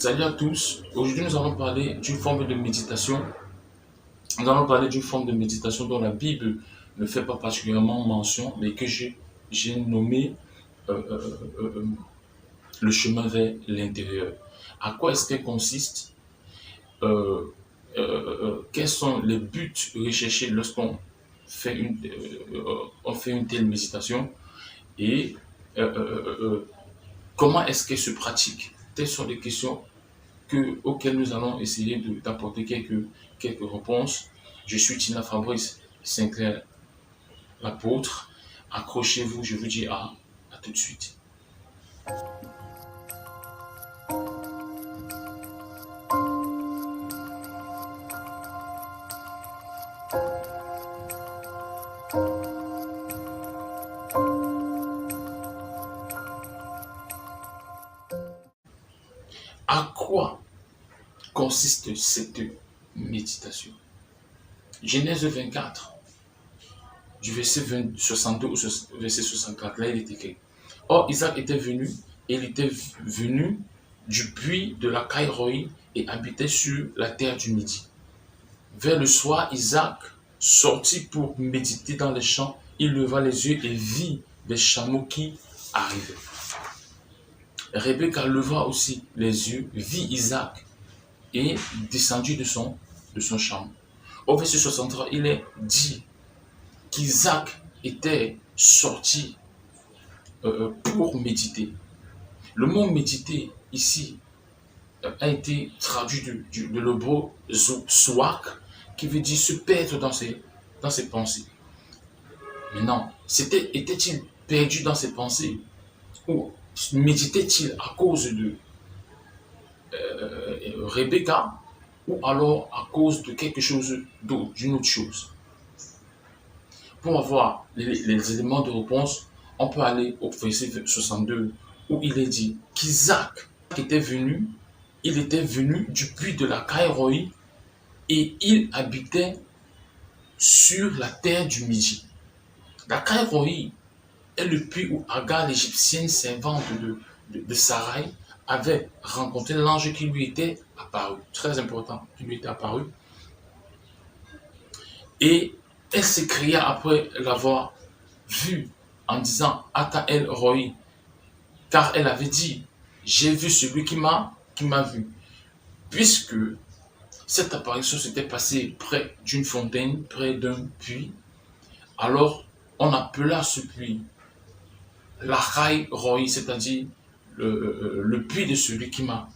Salut à tous. Aujourd'hui, nous allons parler d'une forme de méditation. Nous allons parler d'une forme de méditation dont la Bible ne fait pas particulièrement mention, mais que j'ai nommé euh, euh, euh, euh, le chemin vers l'intérieur. À quoi est-ce qu'elle consiste? Quels sont les buts recherchés lorsqu'on fait on fait une telle méditation? Et euh, euh, euh, euh, comment est-ce qu'elle se pratique? Telles sont les questions auxquelles nous allons essayer d'apporter quelques réponses. Je suis Tina Fabrice Sinclair, l'apôtre. Accrochez-vous, je vous dis à tout de suite. À quoi consiste cette méditation? Genèse 24, du verset 62 au verset 64, là il est écrit. Or Isaac était venu, et il était venu du puits de la Caïroï et habitait sur la terre du Midi. Vers le soir, Isaac sortit pour méditer dans les champs. Il leva les yeux et vit des chameaux qui arrivaient. Rebecca leva aussi les yeux, vit Isaac et descendit de son chameau. Au verset 63, il est dit qu'Isaac était sorti pour méditer. Le mot méditer ici a été traduit de l'hébreu souak, qui veut dire se perdre dans ses pensées. Mais non, était-il perdu dans ses pensées ou méditait-il à cause de Rebecca ou alors à cause de quelque chose d'autre, d'une autre chose? Pour avoir les éléments de réponse, on peut aller au verset 62 où il est dit qu'Isaac il était venu du puits de la Caïroï et il habitait sur la terre du Midi. La Caïroï est le puits où Agar, l'égyptienne servante de Sarai, avait rencontré l'ange qui lui était apparu. Très important, qui lui était apparu. Et elle s'écria après l'avoir vu en disant Ata el Roi, car elle avait dit j'ai vu celui qui m'a vu. Puisque cette apparition s'était passée près d'une fontaine, près d'un puits, alors on appela ce puits l'Achai Roi, c'est-à-dire le puits de celui qui m'a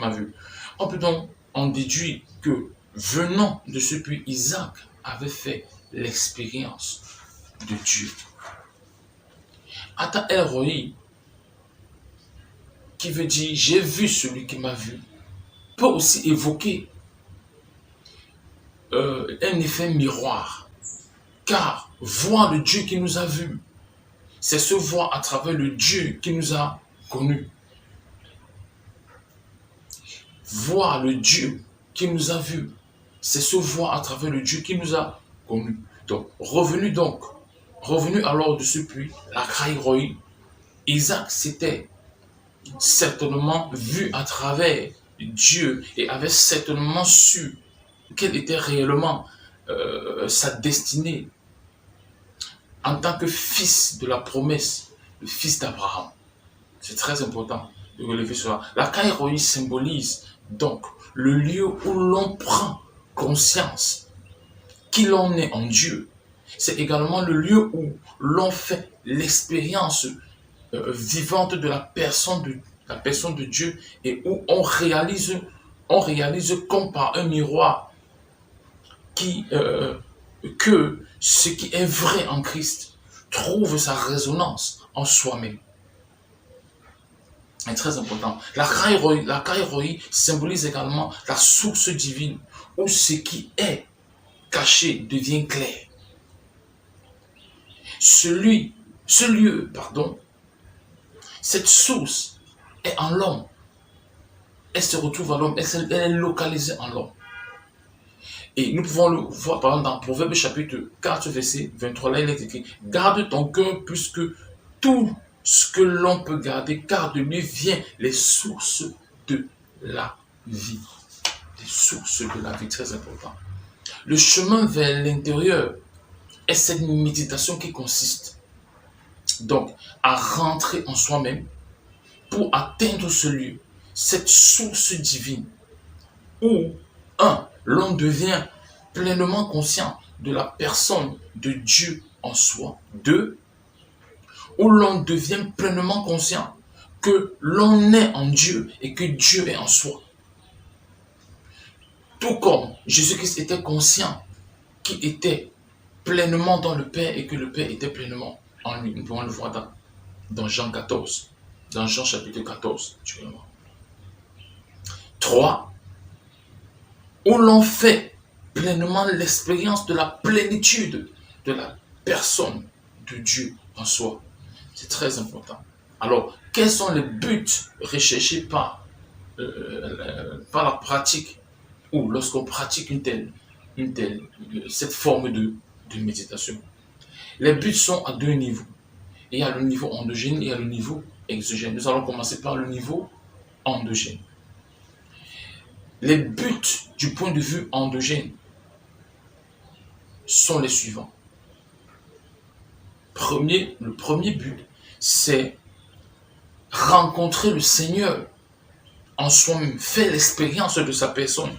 vu. On peut donc en déduire que venant de ce puits, Isaac avait fait l'expérience de Dieu. Ata el Roi, qui veut dire j'ai vu celui qui m'a vu, peut aussi évoquer un effet miroir. Car voir le Dieu qui nous a vus, c'est se voir à travers le Dieu qui nous a connus. Voir le Dieu qui nous a vus, c'est se voir à travers le Dieu qui nous a connus. Donc, revenu alors de ce puits, la Caïroï, Isaac s'était certainement vu à travers Dieu et avait certainement su quelle était réellement sa destinée en tant que fils de la promesse, le fils d'Abraham. C'est très important de relever cela. La Caïroï symbolise donc le lieu où l'on prend conscience qui l'on est en Dieu. C'est également le lieu où l'on fait l'expérience vivante de la personne de Dieu et où on réalise comme par un miroir que ce qui est vrai en Christ trouve sa résonance en soi-même. C'est très important. La Caïroï symbolise également la source divine où ce qui est caché devient clair. Ce lieu, cette source est en l'homme. Elle se retrouve en l'homme, elle est localisée en l'homme. Et nous pouvons le voir par exemple dans Proverbe chapitre 4, verset 23, là il est écrit « Garde ton cœur plus que tout ce que l'on peut garder, car de lui viennent les sources de la vie. Les sources de la vie, très important. Le chemin vers l'intérieur est cette méditation qui consiste donc à rentrer en soi-même pour atteindre ce lieu, cette source divine où, l'on devient pleinement conscient de la personne de Dieu en soi. 2, où l'on devient pleinement conscient que l'on est en Dieu et que Dieu est en soi. Tout comme Jésus-Christ était conscient qu'il était pleinement dans le Père et que le Père était pleinement en lui. Nous pouvons le voir dans Jean 14, dans Jean chapitre 14. 3, où l'on fait pleinement l'expérience de la plénitude de la personne de Dieu en soi. C'est très important. Alors, quels sont les buts recherchés par la pratique ou lorsqu'on pratique cette forme de méditation? Les buts sont à 2 niveaux. Il y a le niveau endogène et il y a le niveau exogène. Nous allons commencer par le niveau endogène. Les buts du point de vue endogène sont les suivants. Le premier but, c'est rencontrer le Seigneur en soi-même, faire l'expérience de sa personne.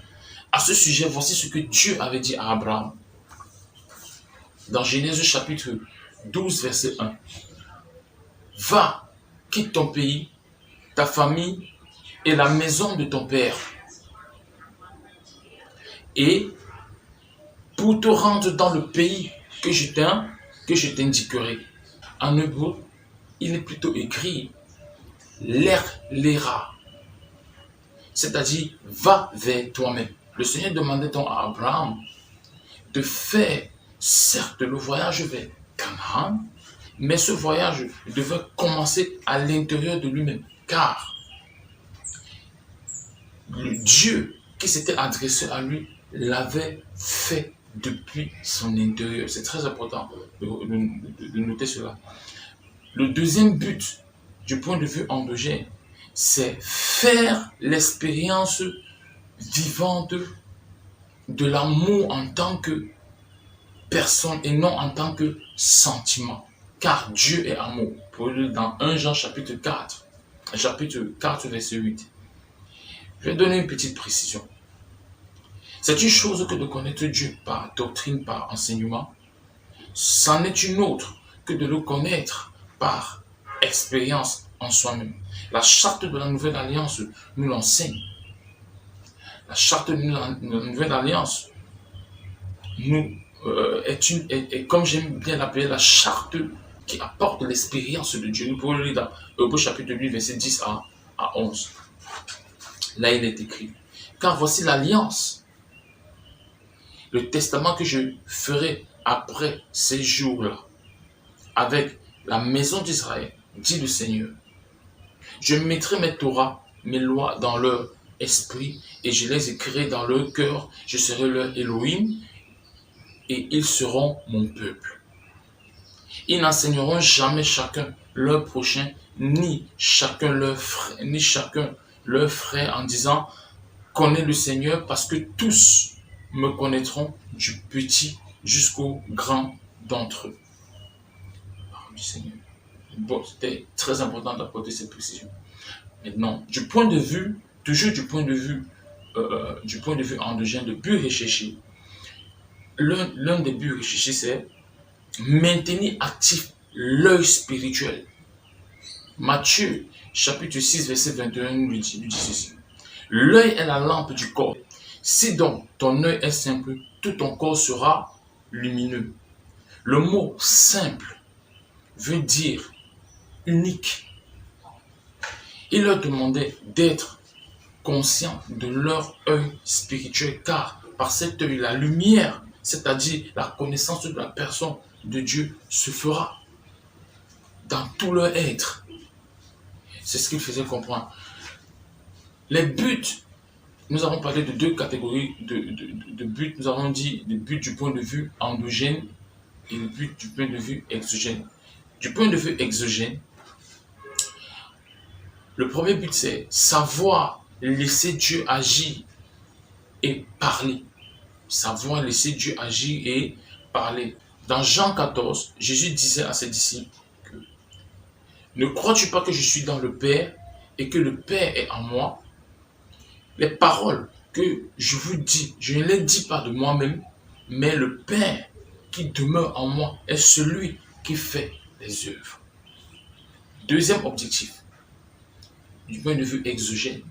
À ce sujet, voici ce que Dieu avait dit à Abraham. Dans Genèse chapitre 12, verset 1. Va, quitte ton pays, ta famille et la maison de ton père. Et pour te rendre dans le pays que je t'indiquerai. En hébreu, il est plutôt écrit l'era. C'est-à-dire, va vers toi-même. Le Seigneur demandait donc à Abraham de faire, certes, le voyage vers Canaan, mais ce voyage devait commencer à l'intérieur de lui-même, car le Dieu qui s'était adressé à lui l'avait fait depuis son intérieur. C'est très important de noter cela. Le deuxième but du point de vue endogène, c'est faire l'expérience vivante de l'amour en tant que personne et non en tant que sentiment. Car Dieu est amour. Pour lire dans 1 Jean chapitre 4, verset 8. Je vais donner une petite précision. C'est une chose que de connaître Dieu par doctrine, par enseignement. C'en est une autre que de le connaître par expérience en soi-même. La charte de la nouvelle alliance nous l'enseigne. La charte de la nouvelle alliance est, comme j'aime bien l'appeler, la charte qui apporte l'expérience de Dieu. Nous pouvons le lire dans Hébreux chapitre 8, verset 10 à 11. Là, il est écrit: car voici l'alliance, le testament que je ferai après ces jours-là, avec la maison d'Israël, dit le Seigneur. Je mettrai mes Torahs, mes lois dans leur esprit, et je les écrirai dans leur cœur. Je serai leur Elohim, et ils seront mon peuple. Ils n'enseigneront jamais chacun leur prochain, ni chacun leur frère en disant: connais le Seigneur, parce que tous me connaîtront, du petit jusqu'au grand d'entre eux. Parole du Seigneur. Bon, c'était très important d'apporter cette précision. Maintenant, toujours du point de vue endogène, le but recherché, l'un des buts recherchés, c'est maintenir actif l'œil spirituel. Matthieu, chapitre 6, verset 21, nous dit ceci: l'œil est la lampe du corps. Si donc ton œil est simple, tout ton corps sera lumineux. Le mot simple veut dire unique. Il leur demandait d'être conscients de leur œil spirituel, car par cet œil, la lumière, c'est-à-dire la connaissance de la personne de Dieu, se fera dans tout leur être. C'est ce qu'il faisait comprendre. Les buts, nous avons parlé de 2 catégories de buts. Nous avons dit le but du point de vue endogène et le but du point de vue exogène. Du point de vue exogène, Le premier but, c'est savoir laisser Dieu agir et parler. Savoir laisser Dieu agir et parler. Dans Jean 14, Jésus disait à ses disciples que ne crois-tu pas que je suis dans le Père et que le Père est en moi? Les paroles que je vous dis, je ne les dis pas de moi-même, mais le Père qui demeure en moi est celui qui fait les œuvres. Deuxième objectif, du point de vue exogène,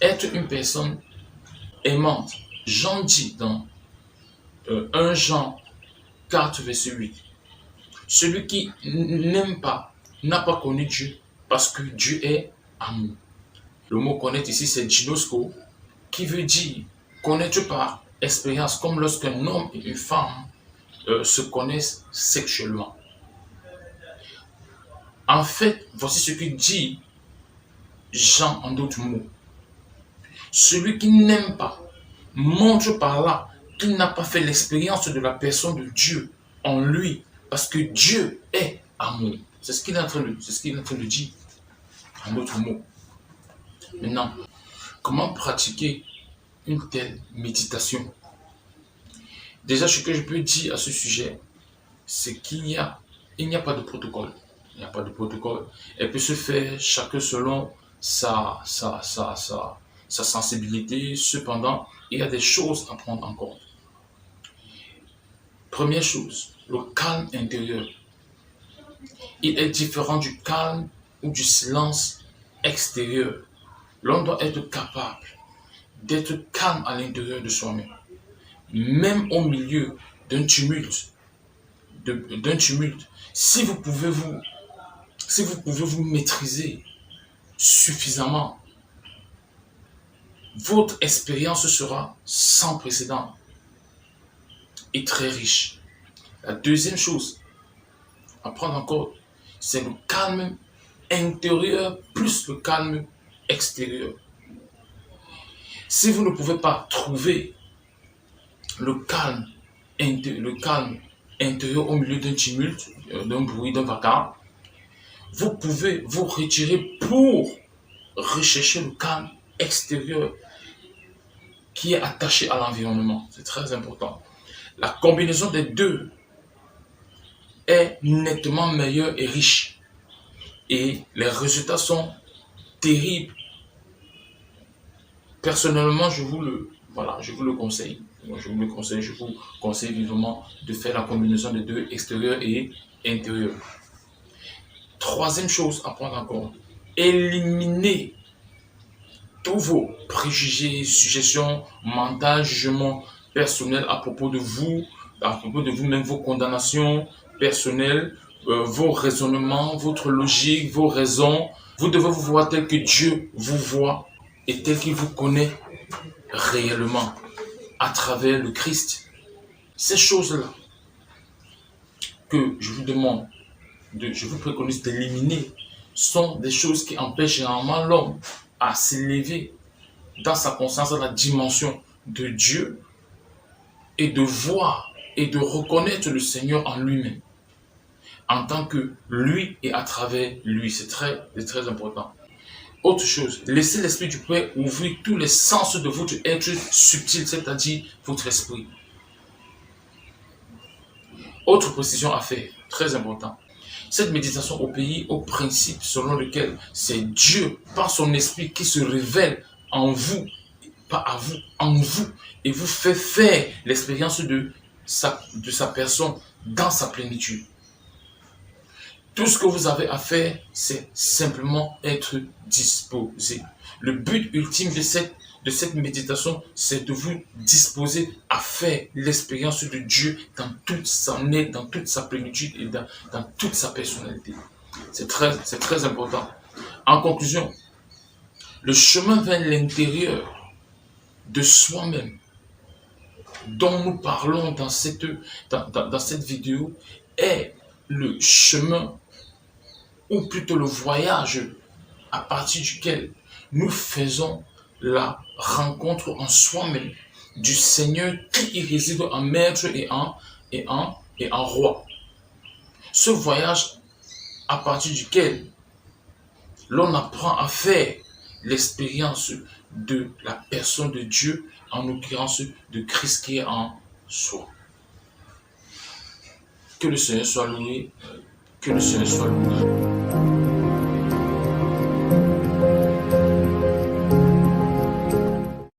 être une personne aimante. Jean dit dans 1 Jean 4, verset 8, celui qui n'aime pas n'a pas connu Dieu parce que Dieu est amour. Le mot connaître ici, c'est ginosko, qui veut dire connaître par expérience, comme lorsqu'un homme et une femme se connaissent sexuellement. En fait, voici ce que dit Jean en d'autres mots. Celui qui n'aime pas montre par là qu'il n'a pas fait l'expérience de la personne de Dieu en lui, parce que Dieu est amour. C'est ce qu'il est en train de dire en d'autres mots. Maintenant, comment pratiquer une telle méditation? Déjà, ce que je peux dire à ce sujet, c'est qu'il n'y a pas de protocole. Il n'y a pas de protocole. Elle peut se faire chacun selon sa sensibilité. Cependant, il y a des choses à prendre en compte. Première chose, le calme intérieur. Il est différent du calme ou du silence extérieur. L'on doit être capable d'être calme à l'intérieur de soi-même. Même au milieu d'un tumulte, si vous pouvez vous maîtriser suffisamment, votre expérience sera sans précédent et très riche. La deuxième chose à prendre en compte, c'est le calme intérieur plus le calme extérieur. Si vous ne pouvez pas trouver le calme intérieur au milieu d'un tumulte, d'un bruit, d'un vacarme, vous pouvez vous retirer pour rechercher le calme extérieur qui est attaché à l'environnement. C'est très important. La combinaison des deux est nettement meilleure et riche. Et les résultats sont terribles. Personnellement, je vous le conseille. Je vous conseille vivement de faire la combinaison des deux, extérieur et intérieur. Troisième chose à prendre en compte, éliminez tous vos préjugés, suggestions mentales, jugements personnels à propos de vous-même, vos condamnations personnelles, vos raisonnements, votre logique, vos raisons. Vous devez vous voir tel que Dieu vous voit et tel qu'il vous connaît réellement à travers le Christ. Ces choses-là que je vous préconise d'éliminer sont des choses qui empêchent généralement l'homme à s'élever dans sa conscience à la dimension de Dieu et de voir et de reconnaître le Seigneur en lui-même en tant que lui et à travers lui. C'est très important. Autre chose, laissez l'Esprit du Père ouvrir tous les sens de votre être subtil, c'est-à-dire votre esprit. Autre précision à faire, très important. Cette méditation obéit au principe selon lequel c'est Dieu, par son esprit, qui se révèle en vous, pas à vous, en vous, et vous fait faire l'expérience de sa personne dans sa plénitude. Tout ce que vous avez à faire, c'est simplement être disposé. Le but ultime de cette méditation, c'est de vous disposer à faire l'expérience de Dieu dans toute dans toute sa plénitude et dans toute sa personnalité. C'est très important. En conclusion, le chemin vers l'intérieur de soi-même dont nous parlons dans cette vidéo est le chemin ou plutôt le voyage à partir duquel nous faisons la rencontre en soi-même du Seigneur qui y réside en maître et en roi. Ce voyage à partir duquel l'on apprend à faire l'expérience de la personne de Dieu, en l'occurrence de Christ qui est en soi. Que le Seigneur soit loué, que le Seigneur soit loué.